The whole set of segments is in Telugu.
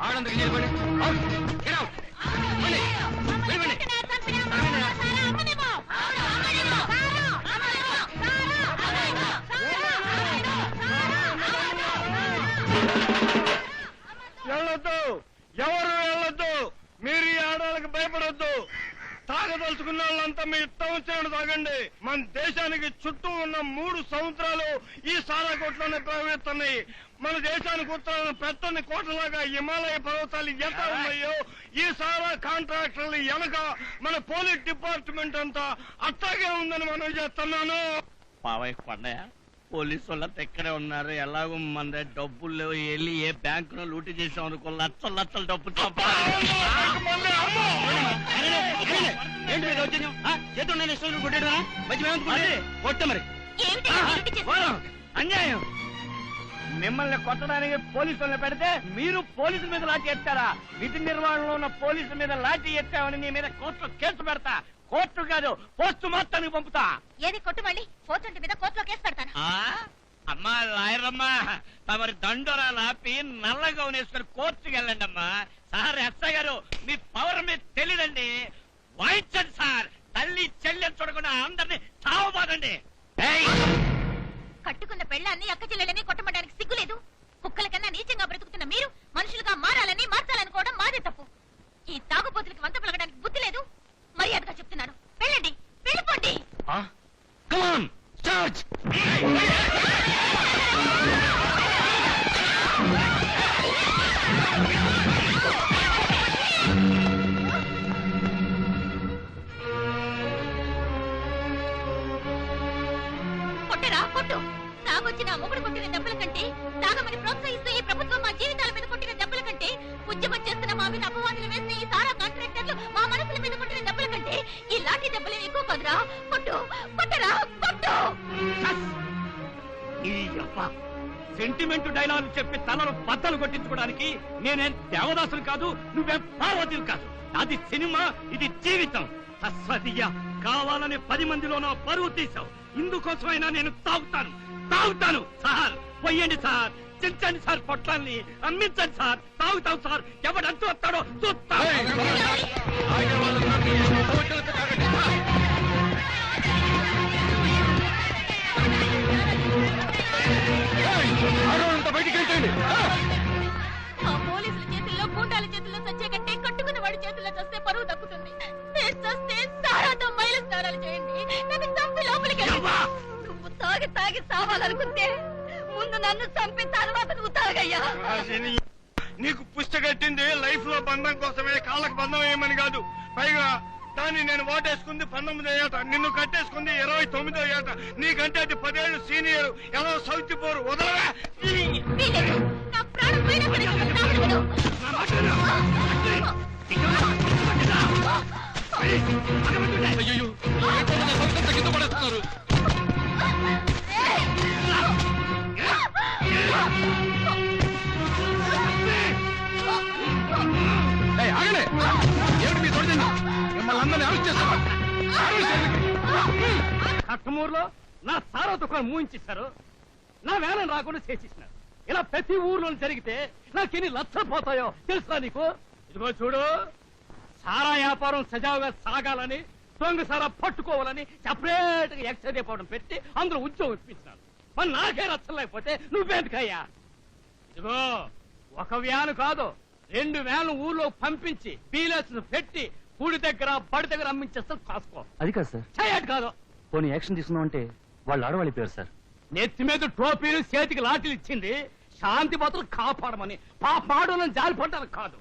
ఆడందరికి నిలబడి వెళ్ళొద్దు, ఎవరు వెళ్ళొద్దు. మీరు ఈ ఆడవాళ్ళకి భయపడొద్దు. తాగదలుచుకున్న వాళ్ళంతా మీ ఇష్టం వచ్చినట్టు తాగండి. మన దేశానికి చుట్టూ ఉన్న 3 సముద్రాలు ఈ సారా కోట్లోనే ప్రవహిస్తున్నాయి. మన దేశానికి ఉత్తరాన పెద్దని కోటలాగా హిమాలయ పర్వతాలు ఎంత ఉన్నాయో ఈ సారా కాంట్రాక్టర్లు వెనక మన పోలీస్ డిపార్ట్మెంట్ అంతా అట్లాగే ఉందని మనం చేస్తున్నాను. మావయ్య కొండయ్య, పోలీసు వాళ్ళంతా ఇక్కడే ఉన్నారు. ఎలాగో మన దగ్గర డబ్బులు లేవు. వెళ్ళి ఏ బ్యాంకులో లూటీ చేసాం అనుకో, లక్షల లక్షల డబ్బు అన్యాయం. మిమ్మల్ని కొట్టడానికి పోలీసులను పెడితే మీరు పోలీసుల మీద లాఠీ ఎత్తారా? విధి నిర్వహణలో ఉన్న పోలీసుల మీద లాఠీ ఎత్తామని నీ మీద కోర్టులో కేసు పెడతా. కోర్టు కాదు, పోస్టు మార్టానికి పంపుతా. ఏది కొట్టు మళ్ళీ పోర్టు మీద కోర్టులో కేసు పెడతాను. అమ్మా లాయరమ్మా, తమరి దండోరాలు ఆపి నల్లగా వేసుకుని కోర్టుకి వెళ్ళండి అమ్మా. సార్ ఎస్ఐ గారు, మీ పవర్ మీద తెలియదండి. వాయించండి సార్. తల్లి చెల్లెని చూడకుండా అందరినీ తావబాదండి. కట్టుకున్న పెళ్ళాన్ని అక్క చెల్లెలని కొట్టమడానికి సిగ్గులేదు. కుక్కల కన్నా నీచంగా బ్రతుకుతున్న మీరు మనుషులుగా మారాలని మార్చాలనుకోవడం మాదే తప్పు. ఈ తాగుబోతులకి వంత పలకడానికి బుద్ధి లేదు. మర్యాదగా చెప్తున్నాను, వెళ్ళండి, వెళ్ళిపోండి. కొట్టరా కొట్టు. తాగొచ్చిన మొగుడు కొట్టిన దెబ్బల కంటే, తాగమని ప్రోత్సహిస్తూ ఈ ప్రభుత్వం మా జీవితాల మీద కొట్టిన దెబ్బల కంటే, ఉద్యమం చేస్తున్న మా మీద అపవాదులు వేసిన ఈ సారా కాంట్రాక్టర్లు మా మనసుల మీద కొట్టిన దెబ్బల కంటే ఈ లాఠీ దెబ్బలే ఎక్కువ కదరా. కొట్టు, కొట్టరా, కొట్టు. సెంటిమెంట్ డైలాగ్ చెప్పి తనను బద్దలు కొట్టించుకోవడానికి నేనేం దేవదాసులు కాదు, నువ్వేం పార్వతులు కాదు. అది సినిమా, ఇది జీవితం. అస్వదీయ కావాలని 10 మందిలో నా పరువు తీసావు. ఇందుకోసమైనా నేను తాగుతాను సార్. పోయండి సార్, చించండి సార్, పొట్లాన్ని అమ్మించండి సార్. తాగుతాం సార్. ఎవడంటూ వస్తాడో చూస్తా. పోలీసుల చేతుల్లో, గూండాల చేతుల్లో చచ్చే కంటే కట్టుకున్న వాడి చేతుల్లో చస్తే పరువు దక్కుతుంది. చస్తే సారాతో మైలు స్నానాలు చేయండి. నన్ను చంపి లోపలికి నువ్వు తాగి సావాలనుకుంటే ముందు నన్ను చంపి తర్వాత నువ్వు తాగయ్యా. నీకు పుస్తకట్టింది లైఫ్ లో బంధం కోసమే, కాళ్ళకు బంధం వేయమని కాదు. పైగా దాన్ని నేను ఓటేసుకుంది 19వ ఏట, నిన్ను కట్టేసుకుంది 29వ ఏట. నీకంటే అది 10 ఏళ్ళు సీనియర్. ఎలా సౌతి పోరు వదలవా? నా ప్రాణం పోయినా సరే తాగను. కట్టమూరులో నా సారా దుకాణం మూయించేశారు. నా వేలం రాకుండా చేసేసినారు. ఇలా ప్రతి ఊర్లో జరిగితే నాకెన్ని లక్షలు పోతాయో తెలుసా నీకు? ఇదిగో చూడు, సారా వ్యాపారం సజావుగా సాగాలని, దొంగ సారా పట్టుకోవాలని సెపరేట్ గా ఎక్సైజ్ డిపార్ట్మెంట్ పెట్టి అందరూ ఉద్యోగం ఇప్పించినారు. మరి నాకే రచ్చలు లేకపోతే నువ్వెందుకయ్యా? ఇదిగో, ఒక వ్యాను కాదు 2 వ్యాన్లు ఊర్లో పంపించి డీలర్స్ పెట్టి ఊడి దగ్గర బడి దగ్గర అమ్మించేస్తాం. కాసుకో. అది కాదు సార్. చేయట్ కాదు. పోనీ యాక్షన్ తీసుకుందాం అంటే వాళ్ళు ఆడవాళ్ళ పేరు సార్. నెత్తి మీద టోపీలు, చేతికి లాఠీలు ఇచ్చింది శాంతి భద్రతలు కాపాడమని. ఆడోళ్ళని జాలిపడ్డాను కాదు.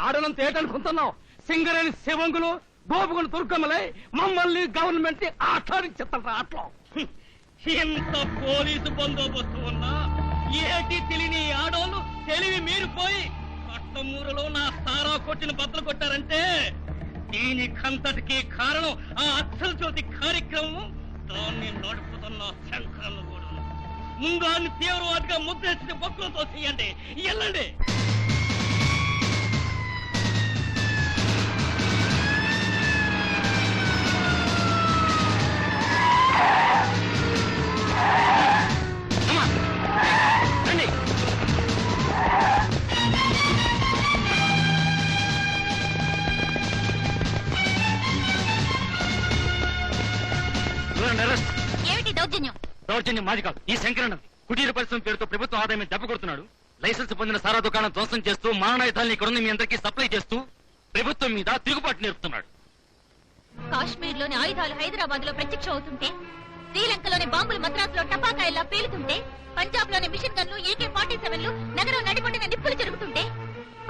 ఆడోళ్ళని తేటనుకుంటున్నావు. సింగరేణి శివంగులు, గోపుగులు దుర్గమ్మలై మమ్మల్ని గవర్నమెంట్ ఆట్లాడించేస్తారు. ఆటలో ఇంత పోలీసు బందోబస్తు ఉన్నా ఏటి తెలియని ఆడోళ్ళు తెలివి మీరిపోయి కట్టమూరులో నా సారా కొట్టిన బద్దలు కొట్టారంటే దీనికంతటికి కారణం ఆ అక్షర జ్యోతి కార్యక్రమం. దాన్ని నడుపుతున్న శంకరను కూడా ముందాన్ని తీవ్రవాదిగా ముద్రేసిన బొక్కలతో చేయండి. వెళ్ళండి. దౌర్జన్యం మాది కాదు, ఈ శంకరన్నది. కుటీర పరిశ్రమ పేరుతో ప్రభుత్వ ఆదాయం దెబ్బ కొడుతున్నాడు. లైసెన్స్ పొందిన సారా దుకాణం ధ్వంసం చేస్తూ మారణాయుధాలను ఇక్కడున్న మీ అందరికీ సప్లై చేస్తూ ప్రభుత్వం మీద తిరుగుబాటు నేర్పుతున్నాడు. కాశ్మీర్ లోని ఆయుధాలు హైదరాబాద్ లో ప్రత్యక్షం అవుతుంటే, శ్రీలంకలోని బాంబులు మద్రాసులో టపాకాయల్లా పేలుతుంటే, పంజాబ్ లోని మిషన్ గన్లు AK-47లు నగరం నడిపడిన నిప్పులు జరుగుతుంటే,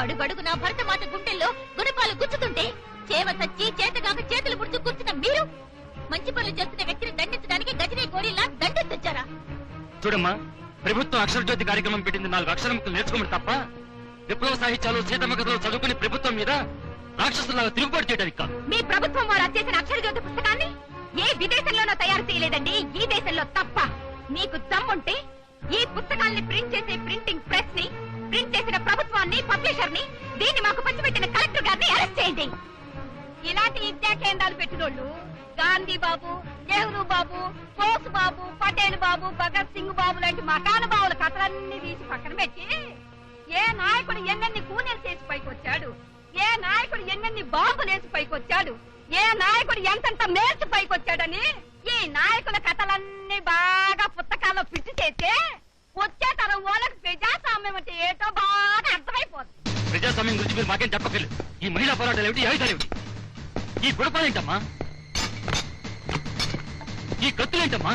అడుగడుగున భరతమాత గుండెల్లో గుణపాలు గుచ్చుతుంటే, చేవ సచ్చి చేతగాక చేతులు పుడుచు కూర్చున్న మీరు మంచి పనులు చేస్తున్న వ్యక్తిని దండించడానికి గజనీ గోరీలా దండెత్తొచ్చారా? చూడమ్మా, ప్రభుత్వం అక్షరజ్యోతి కార్యక్రమం పెట్టింది 4 అక్షర ముక్కలు నేర్చుకోమని తప్ప విప్లవ సాహిత్యాలు సీతమ్మ కథలు చదువుకుని ప్రభుత్వం మీద రాక్షసులాగా తిరుగుబాటు చేయడానికి కాదు. మీ ప్రభుత్వం వారు చేసిన అక్షరజ్యోతి పుస్తకాన్ని ఏ విదేశంలోనో తయారు చేయలేదండి, ఈ దేశంలో తప్ప. మీకు దమ్ముంటే ఈ పుస్తకాల్ని ప్రింట్ చేసే ప్రింటింగ్ ప్రెస్ ని, ప్రింట్ చేసిన ప్రభుత్వాన్ని, పబ్లిషర్ ని, దీన్ని మాకు పంచిపెట్టిన కలెక్టర్ గారిని అరెస్ట్ చేయండి. ఇలాంటి విద్యా కేంద్రాలు పెట్టినోళ్ళు గాంధీ బాబు, నెహ్రూ బాబు, బోస్ బాబు, పటేల్ బాబు, భగత్ సింగ్ బాబు లాంటి మకానుభావుల కథలన్నీ తీసి పక్కన పెట్టి, ఏ నాయకుడు ఎన్నెన్ని కూనెలు చేసి పైకొచ్చాడు, ఏ నాయకుడు ఎన్నెన్ని బాంబులేసి పైకొచ్చాడు, ఏ నాయకుడు ఎంతెంత మేల్చి పైకొచ్చాడని ఈ నాయకుల కథలన్నీ బాగా పుస్తకాల్లో పిచ్చి చేస్తే వచ్చే తరం వాళ్ళకి ప్రజాస్వామ్యం అంటే ఏటో బాగా అర్థమైపోతుంది. ప్రజాస్వామ్యం గురించి మీరు మాకేం చెప్పక్కర్లేదు. ఈ మహిళా పోరాటాలు ఏమిటి, ఆయుధాలు ఏమిటి, ఈ గుణపాలేంటమ్మా, ఈ కత్తులేంటమ్మా,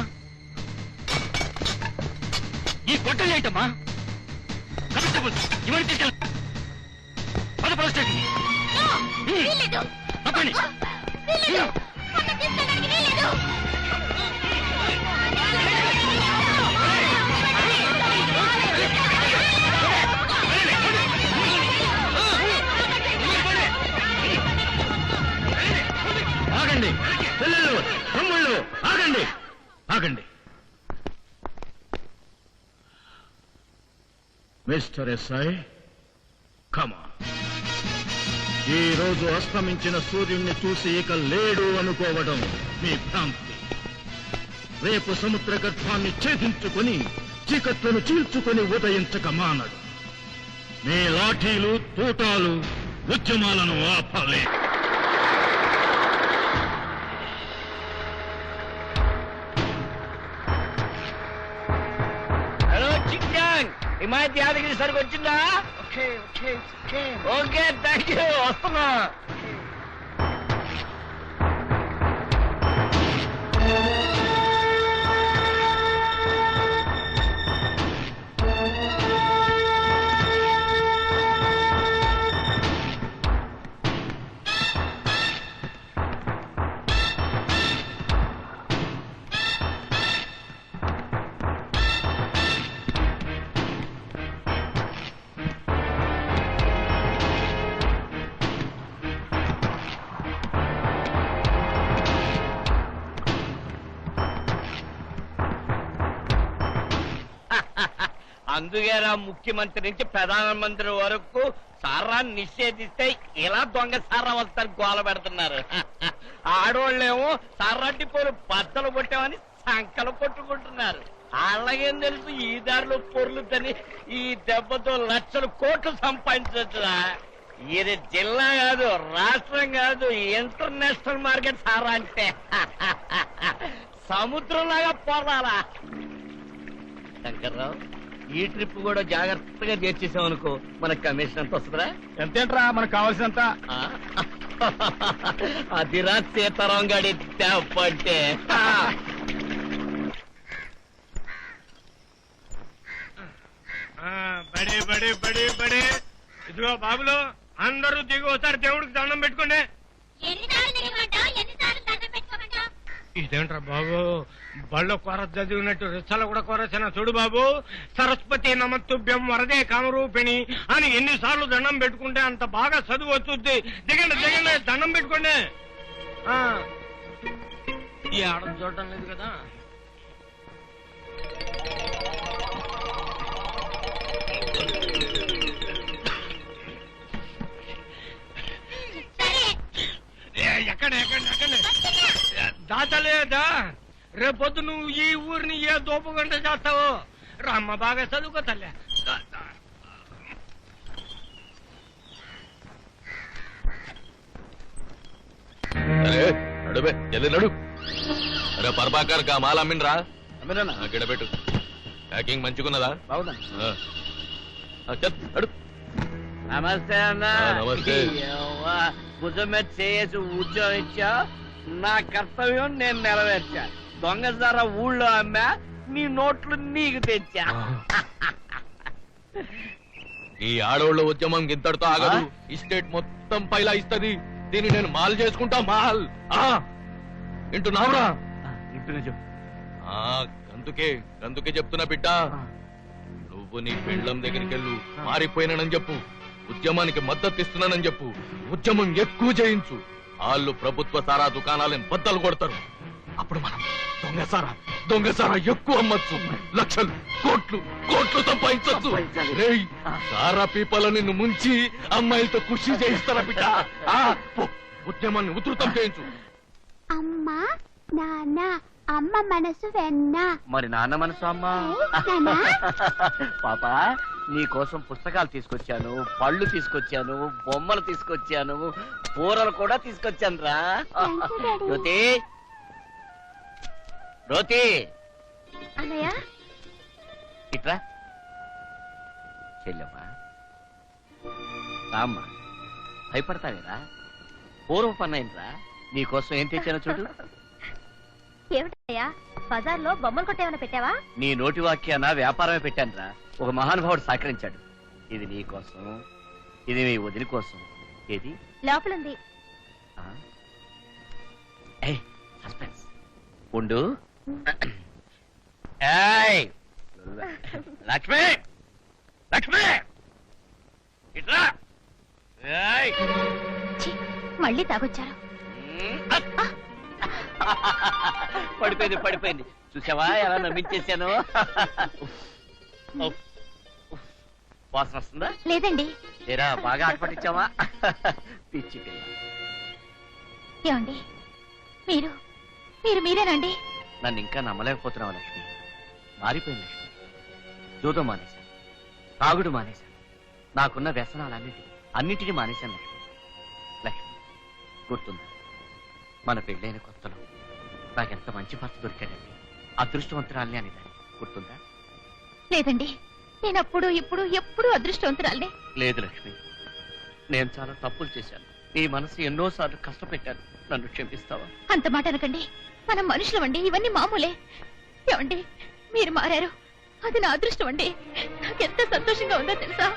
ఈ గొడ్డలు ఏంటమ్మా? కానిస్టేబుల్ ఇవన్నీ తీసుకెళ్ళ పోలీస్ స్టేషన్. తప్పండి. ఆగండి పిల్లలు, తమ్ముళ్ళు, ఆగండి, ఆగండి. మిస్టర్ ఎస్ఐ, కమా. ఈ రోజు అస్తమించిన సూర్యుడిని చూసి ఇక లేడు అనుకోవడం మీ భ్రాంతి. రేపు సముద్ర గర్భాన్ని ఛేదించుకుని చీకట్లను చీల్చుకుని ఉదయించక మానడు. మీ లాఠీలు, తూటాలు ఉద్యమాలను ఆపలే. హలో చిక్యాంగ్, హిమాయత్ యాదగిరి సరికి వచ్చిందా? ఓకే థ్యాంక్ యూ, వస్తున్నా. అందుకేరా ముఖ్యమంత్రి నుంచి ప్రధానమంత్రి వరకు సారా నిషేధిస్తే ఇలా దొంగ సారా వస్తారు గోల పెడుతున్నారు. ఆడోళ్ళేమో సారా టిప్పులు బద్దలు కొట్టామని సంకలు కొట్టుకుంటున్నారు. అలాగేం తెలుసు ఈ దారిలో పొర్లుతని ఈ దెబ్బతో లక్షల కోట్లు సంపాదించవచ్చురా. ఇది జిల్లా కాదు, రాష్ట్రం కాదు, ఇంటర్నేషనల్ మార్కెట్ సారా అంటే. సముద్రంలాగా పోరాలా. శంకర్రావు, ఈ ట్రిప్ కూడా జాగ్రత్తగా చేర్చేసాం అనుకో, మనకు కమిషన్ ఎంత వస్తుందా? ఎంతేంట్రా మనకు కావాల్సినంత? అదిరా సీతారాం గాడి తెప్పంటే. బడే బడే బడే బడే. ఇదిగో బాబులు, అందరూ దిగి ఒకసారి దేవుడికి దండం పెట్టుకోండి. ఇదేంట్రా బాబు, బళ్ళో కొర చదివినట్టు రిచ్చలో కూడా కొరచన. చూడు బాబు, సరస్వతి నమస్తుభ్యం వరదే కామరూపిణి అని ఎన్నిసార్లు దండం పెట్టుకుంటే అంత బాగా చదువు వచ్చుద్ది. దిగండి దిగండి, దండం పెట్టుకోండి. ఈ ఆడ చూడటం లేదు కదా. ఎక్కడ ఎక్కడ ఎక్కడ దాచలేదా? రేపొద్దు నువ్వు ఈ ఊరిని ఏ దోపగంట చేస్తావో. రామ్మ బాగా చదువుకో తల్లి. అరే నడుబే, జల్ది నడు. అరే పర్బాకర్ కా మాల్ అమ్మిండ్రా? వినన్నా గిడబెట్టు. ప్యాకింగ్ మంచిగున్నదా? బాగుందా? అడు. నమస్తే అన్న. నమస్తే. భుజం మీద చేసి ఉద్యోగం ఇచ్చా, నా కర్తవ్యం నేను నెరవేర్చా. దొంగసారా ఊళ్ళో అమ్మా, నీ నోట్లు నీకు తెచ్చా. ఈ ఆడోళ్ళ ఉద్యమం ఇంతటితో ఆగదు. ఈ స్టేట్ మొత్తం పైలా ఇస్తది. దీన్ని నేను మాల్ చేసుకుంటా. మాల్ వింటున్నావురా? అందుకే చెప్తున్నా బిడ్డ, నువ్వు నీ పెళ్ళం దగ్గరికి వెళ్ళు, మారిపోయినానని చెప్పు, ఉద్యమానికి మద్దతు ఇస్తున్నానని చెప్పు, ఉద్యమం ఎక్కువ చేయించు. వాళ్ళు ప్రభుత్వ సారా దుకాణాలను బద్దలు కొడతారు. అప్పుడు మనం దొంగసారా ఎక్కువ అమ్మచ్చు. లక్షలు కోట్లు సంపాదించచ్చు. రేయ్, సారా పీపల నిన్ను ముంచి అమ్మాయిలతో కృషి చేయిస్తారా బిడ్డ? ఉద్యమాన్ని ఉధృతం చేయించు. అమ్మా నాన్న, అమ్మ మనసు వెన్న. మరి నాన్న మనసు అమ్మా. నాన్న? పాప, నీ కోసం పుస్తకాలు తీసుకొచ్చాను, పళ్ళు తీసుకొచ్చాను, బొమ్మలు తీసుకొచ్చాను, కూరలు కూడా తీసుకొచ్చాను రా. జ్యోతి, జ్యోతి, అన్నయ్య, ఇట్రా. చెల్లెమ్మా, రామ్మా. భయపడతావేరా? పూర్వ పన్నైనరా. నీ కోసం ఏం తెచ్చానో చూడు. ఏమిటయ్యా, బజార్లో బొమ్మలు కొట్టేమైనా పెట్టావా? నీ నోటి వాక్యాన వ్యాపారమే పెట్టానురా. ఒక మహానుభావుడు సహకరించాడు. ఇది నీ కోసం, ఇది నీ వదిలి కోసం. ఏది లోపలుంది. సస్పెన్స్ ఉండు. ఏయ్, లక్ష్మి, లక్ష్మి, ఇట్లా. ఏయ్, ఛీ, మళ్ళీ తాగొచ్చారు. పడిపోయింది. చూసావా ఎలా నమ్మించేశాను? వాసన వస్తుందా? లేదండి. లేరా, బాగా ఆటపట్టించావా? పిచ్చి పిల్ల. ఏమండి, మీరేనండి? నన్ను ఇంకా నమ్మలేకపోతున్నావు లక్ష్మి. మారిపోయింది లక్ష్మి. జూదం మానేశాను, తాగుడు మానేశాను, నాకున్న వ్యసనాలన్నిటినీ మానేశాను లక్ష్మి. లక్ష్మి, గుర్తుందా మన పెళ్ళైన కొత్తలో నాకెంత మంచి భర్త దొరికాడండి, అదృష్టవంతురాల్ని అనేదాన్ని. గుర్తుందా? లేదండి, నేను అప్పుడు ఇప్పుడు ఎప్పుడు అదృష్టవంతురాలే. లేదు లక్ష్మి, నేను చాలా తప్పులు చేశాను. నీ మనసు ఎన్నోసార్లు కష్టపెట్టాను. నన్ను క్షమిస్తావా? అంత మాట అనకండి. మనం మనుషులమండి, ఇవన్నీ మామూలే. ఏమండి, మీరు మారారు, అది నా అదృష్టం అండి. నాకెంత సంతోషంగా ఉందో తెలుసా?